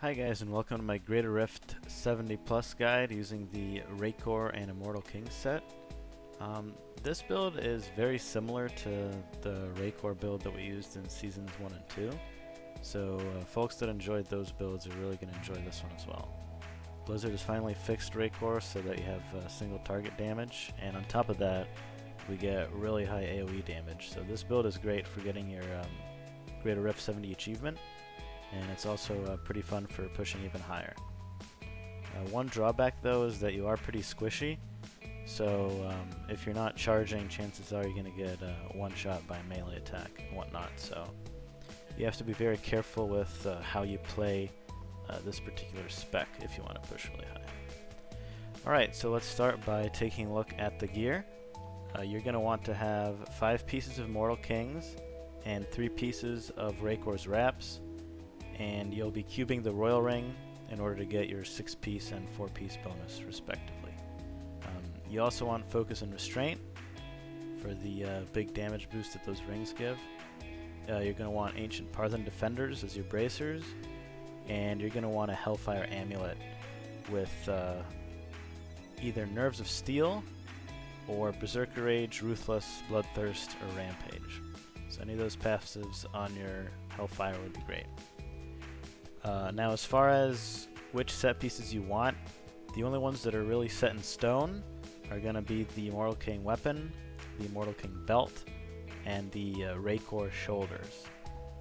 Hi guys, and welcome to my Greater Rift 70 Plus guide using the Raekor and Immortal King set. This build is very similar to the Raekor build that we used in Seasons 1 and 2, so folks that enjoyed those builds are really going to enjoy this one as well. Blizzard has finally fixed Raekor so that you have single target damage, and on top of that we get really high AoE damage, so this build is great for getting your Greater Rift 70 achievement. And it's also pretty fun for pushing even higher. One drawback though is that you are pretty squishy, so if you're not charging, chances are you're going to get one shot by a melee attack and whatnot, so you have to be very careful with how you play this particular spec if you want to push really high. Alright, so let's start by taking a look at the gear. You're going to want to have 5 pieces of Mortal Kings and 3 pieces of Raekor's wraps, and you'll be cubing the Royal Ring in order to get your 6-piece and 4-piece bonus respectively. You also want Focus and Restraint for the big damage boost that those rings give. You're going to want Ancient Parthen Defenders as your bracers, and you're going to want a Hellfire Amulet with either Nerves of Steel or Berserker Rage, Ruthless, Bloodthirst, or Rampage. So any of those passives on your Hellfire would be great. Now as far as which set pieces you want, the only ones that are really set in stone are going to be the Immortal King weapon, the Immortal King belt, and the Raekor shoulders.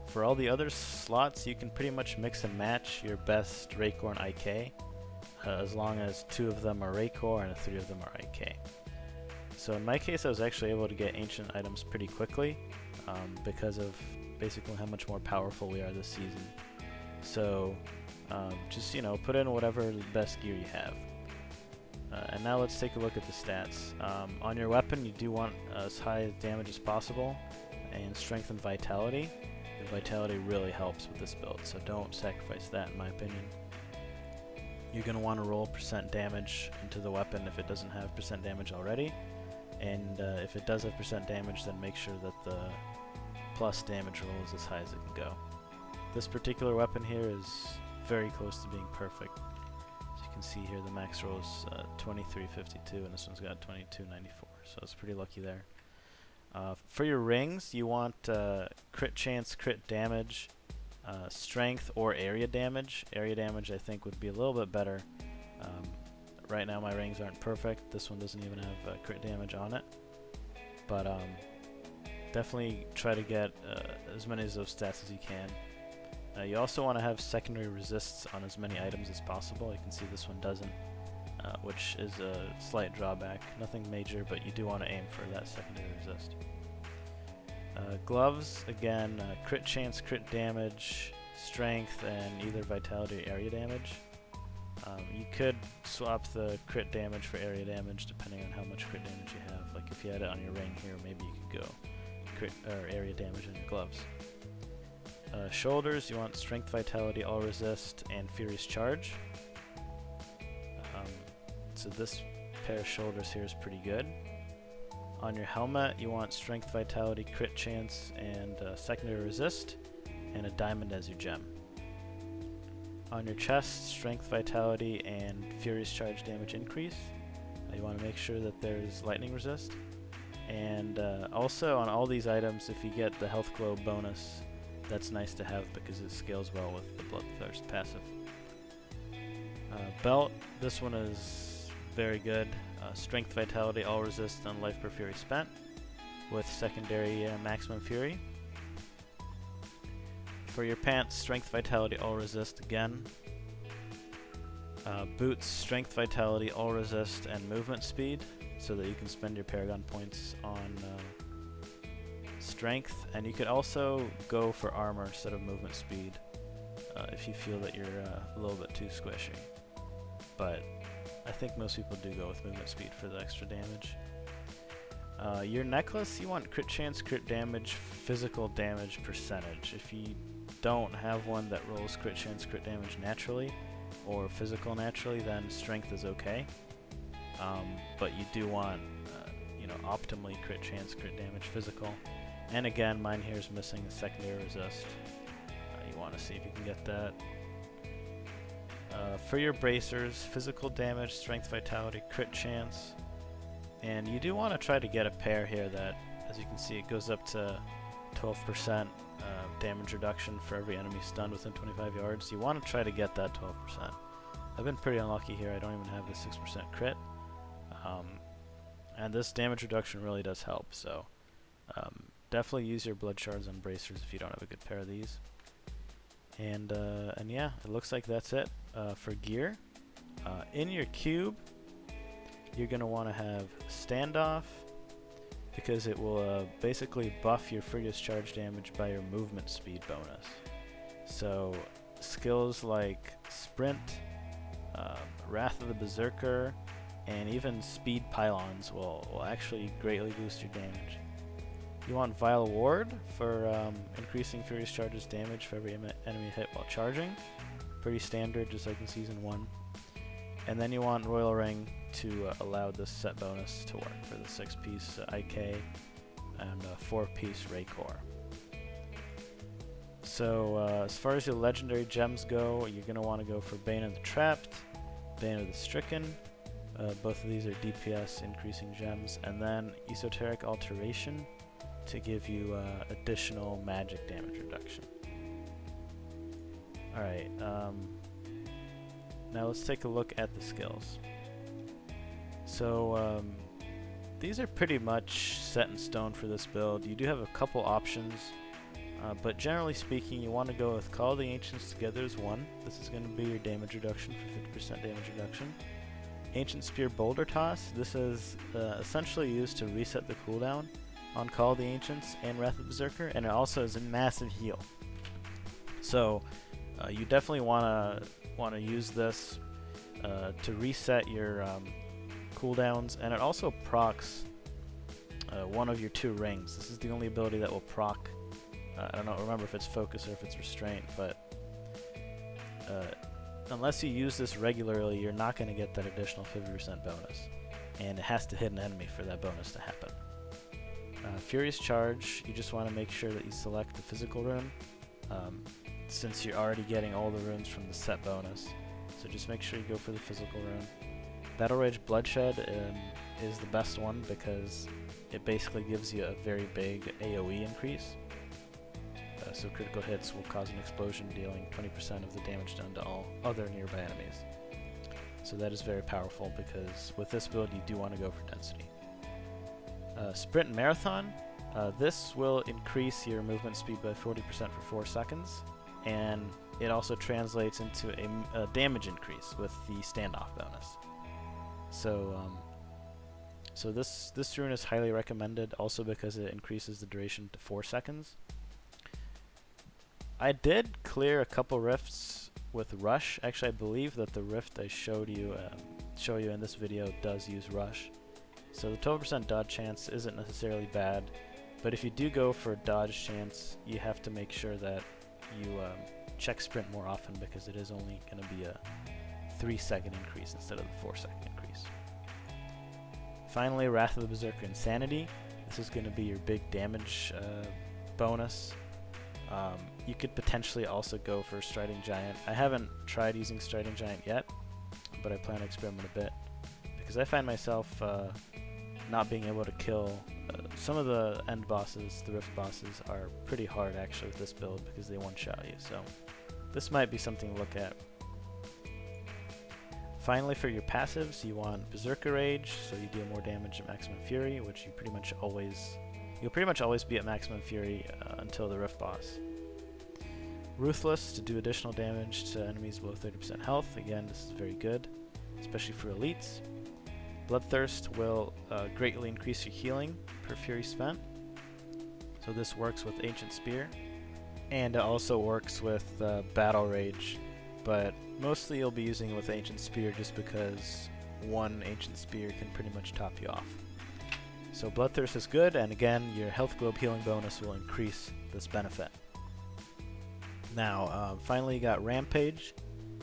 For all the other slots, you can pretty much mix and match your best Raekor and IK, as long as 2 of them are Raekor and 3 of them are IK. So in my case, I was actually able to get ancient items pretty quickly because of basically how much more powerful we are this season. So just, put in whatever the best gear you have. And now let's take a look at the stats. On your weapon, you do want as high damage as possible, and strength and vitality. The vitality really helps with this build, so don't sacrifice that in my opinion. You're going to want to roll percent damage into the weapon if it doesn't have percent damage already, and if it does have percent damage, then make sure that the plus damage roll is as high as it can go. This particular weapon here is very close to being perfect. As you can see here, the max roll is 2352, and this one's got 2294, so it's pretty lucky there. For your rings, you want crit chance, crit damage, strength, or area damage. Area damage, I think, would be a little bit better. Right now my rings aren't perfect. This one doesn't even have crit damage on it. But definitely try to get as many of those stats as you can. You also want to have secondary resists on as many items as possible. You can see this one doesn't, which is a slight drawback. Nothing major, but you do want to aim for that secondary resist. Gloves, again, crit chance, crit damage, strength, and either vitality or area damage. You could swap the crit damage for area damage depending on how much crit damage you have. Like if you had it on your ring here, maybe you could go crit or area damage on your gloves. Shoulders, you want Strength, Vitality, All Resist, and Furious Charge. So this pair of shoulders here is pretty good. On your helmet, you want Strength, Vitality, Crit Chance, and Secondary Resist, and a diamond as your gem. On your chest, Strength, Vitality, and Furious Charge damage increase. You want to make sure that there's Lightning Resist. And also on all these items, if you get the Health Glow bonus, that's nice to have because it scales well with the Bloodthirst passive. Belt, this one is very good. Strength, Vitality, All Resist, and Life per Fury spent with secondary Maximum Fury. For your pants, Strength, Vitality, All Resist again. Boots, Strength, Vitality, All Resist, and Movement Speed so that you can spend your paragon points on strength, and you could also go for armor instead of movement speed if you feel that you're a little bit too squishy. But I think most people do go with movement speed for the extra damage. Your necklace, you want crit chance, crit damage, physical damage percentage. If you don't have one that rolls crit chance, crit damage naturally, or physical naturally, then strength is okay. But you do want, optimally crit chance, crit damage, physical. And again, mine here is missing the secondary resist. You want to see if you can get that. For your bracers, physical damage, strength, vitality, crit chance, and you do want to try to get a pair here that, as you can see, it goes up to 12% damage reduction for every enemy stunned within 25 yards. You want to try to get that 12%. I've been pretty unlucky here. I don't even have the 6% crit. And this damage reduction really does help, so definitely use your blood shards on bracers if you don't have a good pair of these. And yeah, it looks like that's it for gear. In your cube, you're going to want to have standoff, because it will basically buff your Furious Charge damage by your movement speed bonus. So skills like Sprint, Wrath of the Berserker, and even Speed Pylons will actually greatly boost your damage. You want Vile Ward for increasing Furious Charge's damage for every enemy hit while charging. Pretty standard, just like in Season 1. And then you want Royal Ring to allow this set bonus to work for the 6-piece IK and 4-piece Raekor. So as far as your legendary gems go, you're going to want to go for Bane of the Trapped, Bane of the Stricken. Both of these are DPS increasing gems. And then Esoteric Alteration to give you additional magic damage reduction. Alright, now let's take a look at the skills. So these are pretty much set in stone for this build. You do have a couple options, but generally speaking, you want to go with Call the Ancients together as one. This is going to be your damage reduction for 50% damage reduction. Ancient Spear Boulder Toss. This is essentially used to reset the cooldown on Call the Ancients and Wrath of the Berserker, and it also is a massive heal. So you definitely want to use this to reset your cooldowns, and it also procs one of your 2 rings. This is the only ability that will proc. I don't remember if it's focus or if it's restraint, but unless you use this regularly, you're not going to get that additional 50% bonus, and it has to hit an enemy for that bonus to happen. Furious Charge, you just want to make sure that you select the physical rune, since you're already getting all the runes from the set bonus. So just make sure you go for the physical rune. Battle Rage Bloodshed is the best one because it basically gives you a very big AoE increase. So critical hits will cause an explosion, dealing 20% of the damage done to all other nearby enemies. So that is very powerful because with this build you do want to go for density. Sprint and Marathon. This will increase your movement speed by 40% for 4 seconds, and it also translates into a damage increase with the standoff bonus. So this rune is highly recommended, also because it increases the duration to 4 seconds. I did clear a couple rifts with Rush. Actually, I believe that the rift I showed you in this video does use Rush. So the 12% dodge chance isn't necessarily bad, but if you do go for a dodge chance, you have to make sure that you check Sprint more often, because it is only going to be a 3-second increase instead of the 4-second increase. Finally, Wrath of the Berserker Insanity. This is going to be your big damage bonus. You could potentially also go for Striding Giant. I haven't tried using Striding Giant yet, but I plan to experiment a bit, because I find myself not being able to kill some of the end bosses. The rift bosses are pretty hard actually with this build because they one-shot you, so this might be something to look at. Finally, for your passives, you want Berserker Rage, so you deal more damage at Maximum Fury, which you'll pretty much always be at Maximum Fury until the rift boss. Ruthless, to do additional damage to enemies below 30% health. Again, this is very good, especially for elites. Bloodthirst will greatly increase your healing per Fury spent. So this works with Ancient Spear, and it also works with Battle Rage, but mostly you'll be using it with Ancient Spear just because one Ancient Spear can pretty much top you off. So Bloodthirst is good, and again, your Health Globe healing bonus will increase this benefit. Now, finally you got Rampage,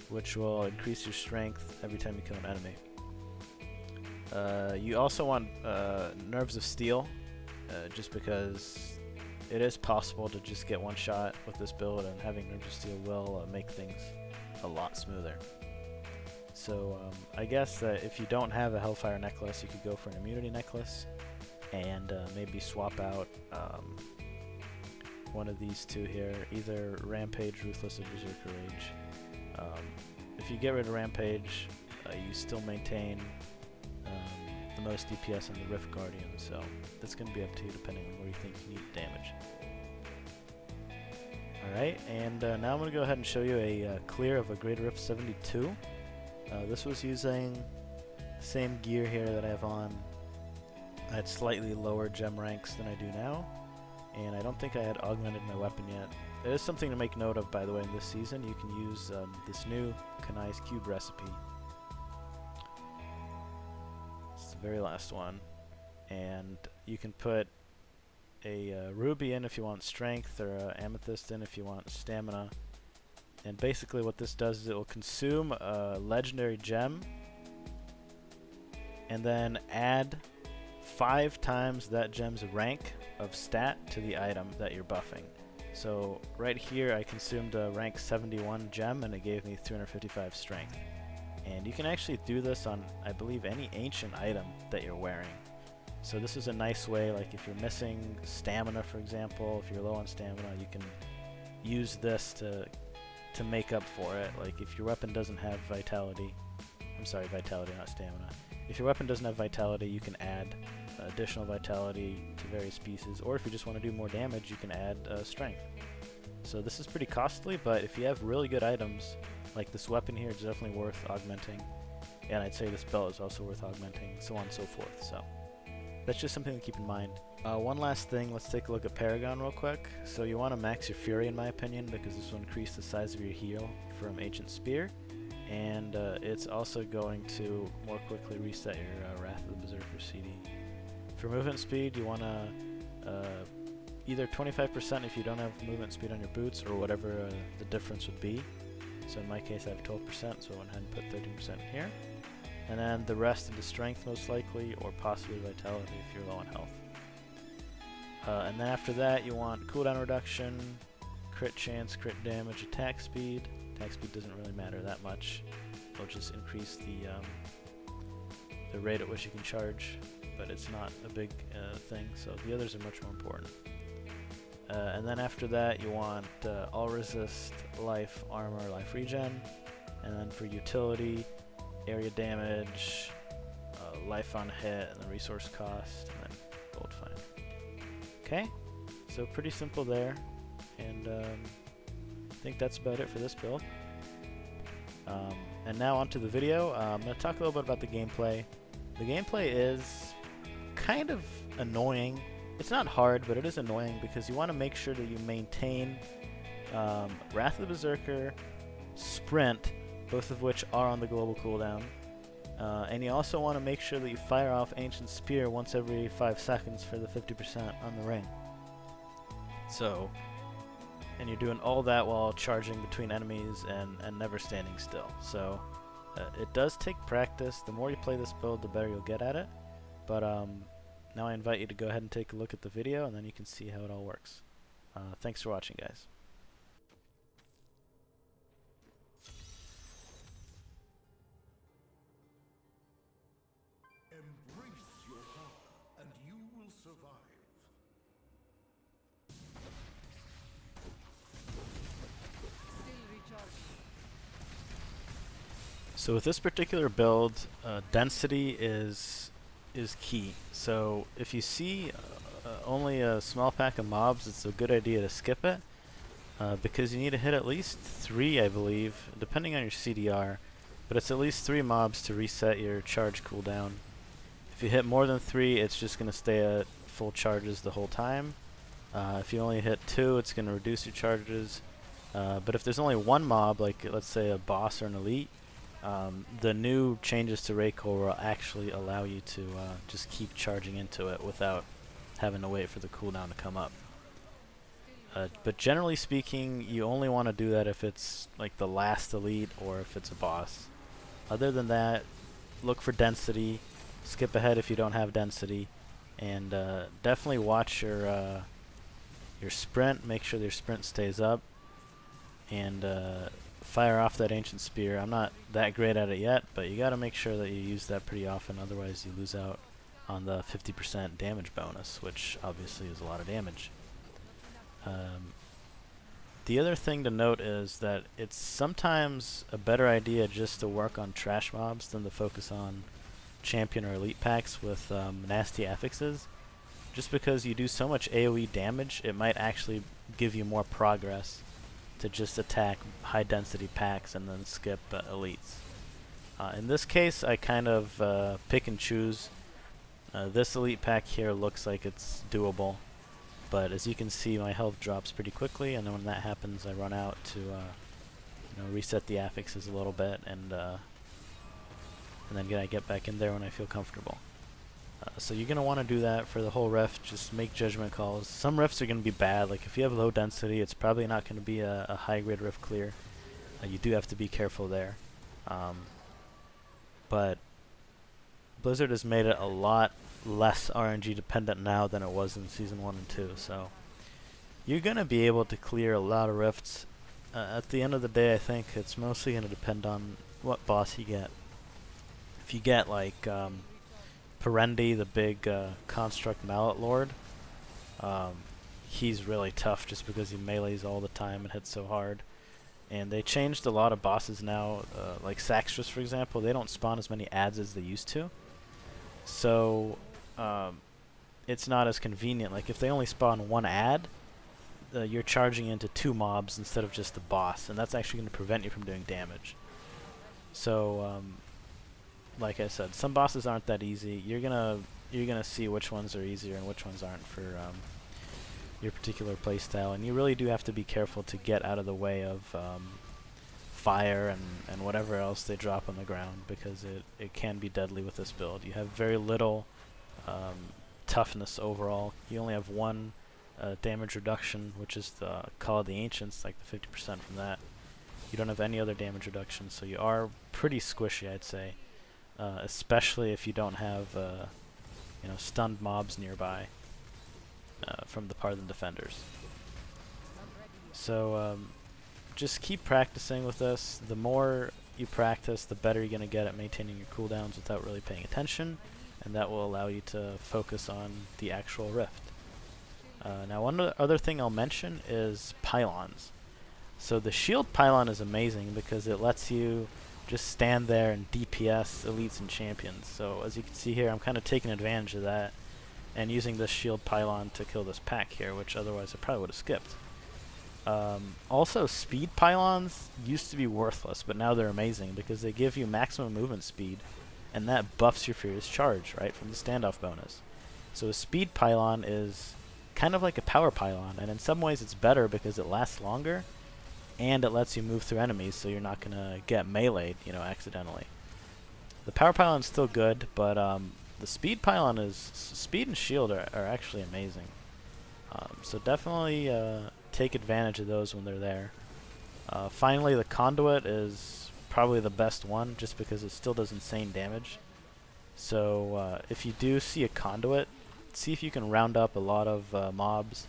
which will increase your strength every time you kill an enemy. You also want Nerves of Steel, just because it is possible to just get one shot with this build, and having Nerves of Steel will make things a lot smoother. So I guess that if you don't have a Hellfire necklace, you could go for an immunity necklace and maybe swap out one of these two here, either Rampage, Ruthless, or Berserker Rage. If you get rid of Rampage, you still maintain the most DPS on the Rift Guardian, so that's going to be up to you depending on where you think you need damage. Alright, and now I'm going to go ahead and show you a clear of a Greater Rift 72. This was using the same gear here that I have on. I had slightly lower gem ranks than I do now, and I don't think I had augmented my weapon yet. There is something to make note of, by the way, in this season. You can use this new Kanai's Cube recipe. It's the very last one. And you can put a ruby in if you want strength, or a amethyst in if you want stamina. And basically what this does is it will consume a legendary gem and then add 5 times that gem's rank of stat to the item that you're buffing. So right here I consumed a rank 71 gem and it gave me 355 strength. And you can actually do this on, I believe, any ancient item that you're wearing. So this is a nice way, like if you're missing stamina, for example, if you're low on stamina, you can use this to make up for it. Like if your weapon doesn't have vitality, I'm sorry, vitality, not stamina. If your weapon doesn't have vitality, you can add additional vitality to various pieces, or if you just want to do more damage, you can add strength. So this is pretty costly, but if you have really good items, like this weapon here, it's definitely worth augmenting, and I'd say this belt is also worth augmenting, so on and so forth. So that's just something to keep in mind. One last thing, let's take a look at Paragon real quick. So you want to max your Fury in my opinion, because this will increase the size of your heal from Ancient Spear, and it's also going to more quickly reset your Wrath of the Berserker CD. For movement speed, you want to either 25% if you don't have movement speed on your boots, or whatever the difference would be. So in my case I have 12%, so I went ahead and put 13% here. And then the rest into strength most likely, or possibly vitality if you're low on health. And then after that you want cooldown reduction, crit chance, crit damage, attack speed. Attack speed doesn't really matter that much. It'll just increase the rate at which you can charge, but it's not a big thing, so the others are much more important. And then after that you want all resist, life, armor, life regen. And then for utility, area damage, life on hit, and the resource cost, and then gold fine. Okay, so pretty simple there, and I think that's about it for this build. And now onto the video. I'm going to talk a little bit about the gameplay. The gameplay is kind of annoying. It's not hard, but it is annoying because you want to make sure that you maintain Wrath of the Berserker, Sprint, both of which are on the global cooldown. And you also want to make sure that you fire off Ancient Spear once every 5 seconds for the 50% on the ring. So, and you're doing all that while charging between enemies and never standing still. So, it does take practice. The more you play this build, the better you'll get at it. But now I invite you to go ahead and take a look at the video, and then you can see how it all works. Thanks for watching, guys. So with this particular build, density is key. So if you see only a small pack of mobs, it's a good idea to skip it, because you need to hit at least 3, I believe, depending on your CDR, but it's at least 3 mobs to reset your charge cooldown. If you hit more than 3, it's just going to stay at full charges the whole time. If you only hit 2, it's going to reduce your charges. But if there's only 1 mob, like let's say a boss or an elite, the new changes to Raekor will actually allow you to just keep charging into it without having to wait for the cooldown to come up. But generally speaking, you only want to do that if it's like the last elite or if it's a boss. Other than that, look for density, skip ahead if you don't have density, and definitely watch your sprint, make sure your sprint stays up, and fire off that ancient spear. I'm not that great at it yet, but you gotta make sure that you use that pretty often, otherwise you lose out on the 50% damage bonus, which obviously is a lot of damage. The other thing to note is that it's sometimes a better idea just to work on trash mobs than to focus on champion or elite packs with nasty affixes. Just because you do so much AoE damage, it might actually give you more progress to just attack high density packs and then skip elites. In this case, I kind of pick and choose. This elite pack here looks like it's doable, but as you can see, my health drops pretty quickly, and then when that happens, I run out to reset the affixes a little bit, and then I get back in there when I feel comfortable. So you're going to want to do that for the whole rift. Just make judgment calls. Some rifts are going to be bad. Like if you have low density, it's probably not going to be a high grade rift clear. You do have to be careful there. But Blizzard has made it a lot less RNG dependent now than it was in Season 1 and 2. So you're going to be able to clear a lot of rifts. At the end of the day, I think it's mostly going to depend on what boss you get. If you get like Perendi, the big construct mallet lord, he's really tough just because he melees all the time and hits so hard. And they changed a lot of bosses now, like Saxtrus for example. They don't spawn as many ads as they used to, so it's not as convenient. Like if they only spawn one ad, you're charging into 2 mobs instead of just the boss, and that's actually going to prevent you from doing damage. So like I said, some bosses aren't that easy. You're gonna see which ones are easier and which ones aren't for your particular playstyle, and you really do have to be careful to get out of the way of fire and whatever else they drop on the ground, because it can be deadly with this build. You have very little toughness overall. You only have 1 damage reduction, which is the Call of the Ancients, like the 50% from that. You don't have any other damage reduction, so you are pretty squishy, I'd say. Especially if you don't have stunned mobs nearby from the Parthen defenders. So just keep practicing with this. The more you practice, the better you're going to get at maintaining your cooldowns without really paying attention, and that will allow you to focus on the actual rift. Now one other thing I'll mention is pylons. So the shield pylon is amazing because it lets you just stand there and DPS elites and champions. So as you can see here, I'm kind of taking advantage of that and using this shield pylon to kill this pack here, which otherwise I probably would have skipped. Also, speed pylons used to be worthless, but now they're amazing because they give you maximum movement speed, and that buffs your Furious Charge, right, from the standoff bonus. So a speed pylon is kind of like a power pylon, and in some ways it's better because it lasts longer, and it lets you move through enemies, so you're not going to get meleeed, accidentally. The power pylon is still good, but the speed pylon speed and shield are actually amazing. So definitely take advantage of those when they're there. Finally, the conduit is probably the best one, just because it still does insane damage. So if you do see a conduit, see if you can round up a lot of mobs,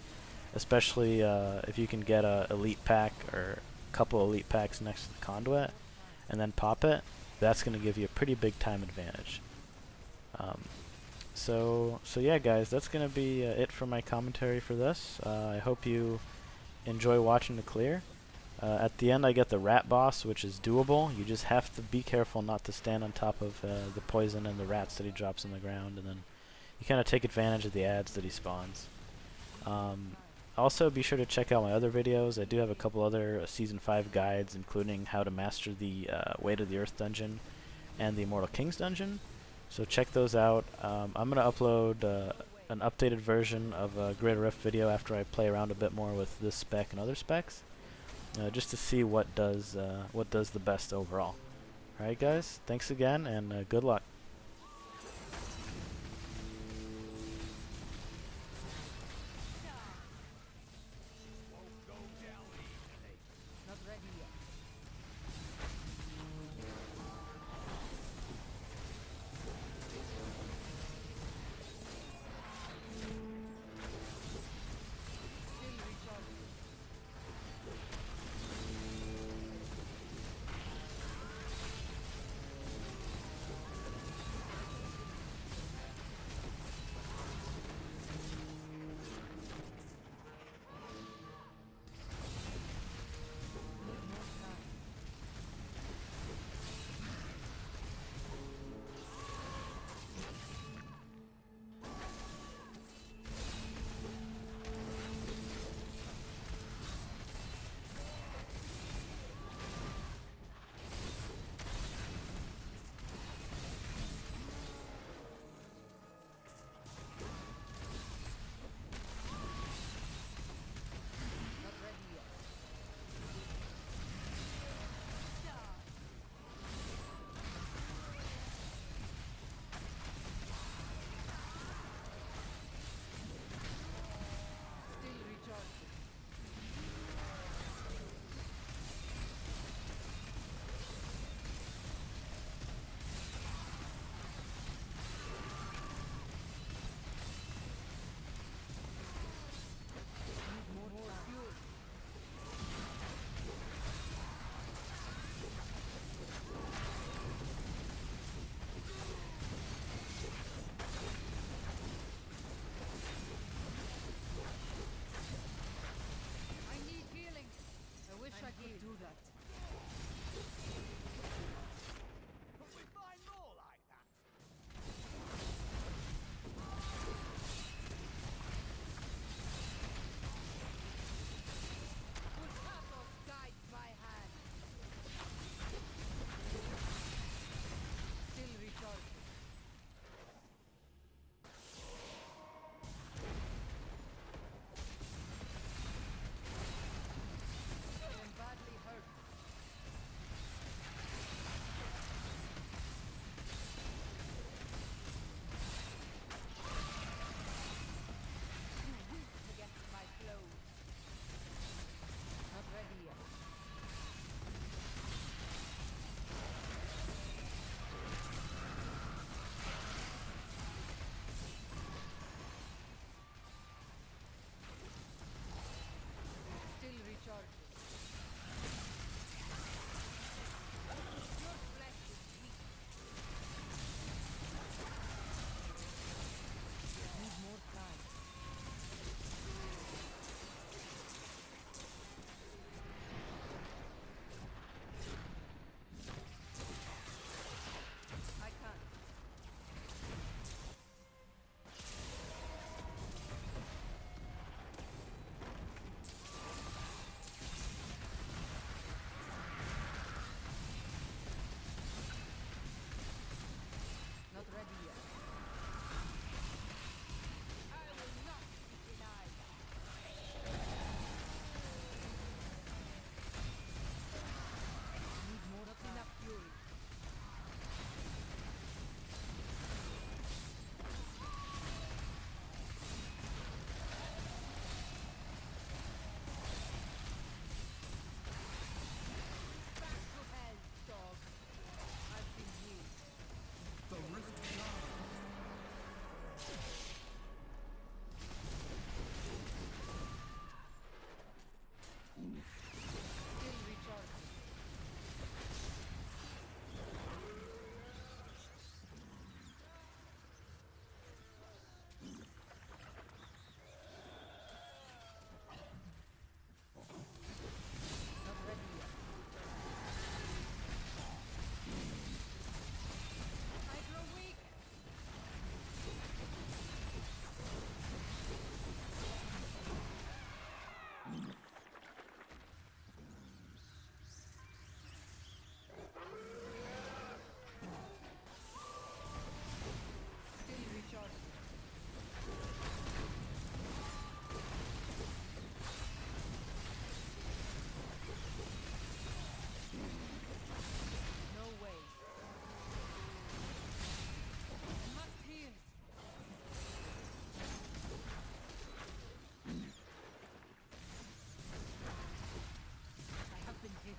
especially if you can get a elite pack or a couple elite packs next to the conduit and then pop it. That's going to give you a pretty big time advantage. So yeah, guys, that's going to be it for my commentary for this. I hope you enjoy watching the clear. At the end I get the rat boss, which is doable. You just have to be careful not to stand on top of the poison and the rats that he drops on the ground, and then you kind of take advantage of the ads that he spawns. Also, be sure to check out my other videos. I do have a couple other Season 5 guides, including how to master the Weight of the Earth dungeon and the Immortal Kings dungeon. So check those out. I'm going to upload an updated version of a Greater Rift video after I play around a bit more with this spec and other specs, just to see what does the best overall. Alright guys, thanks again, and good luck.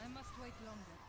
I must wait longer.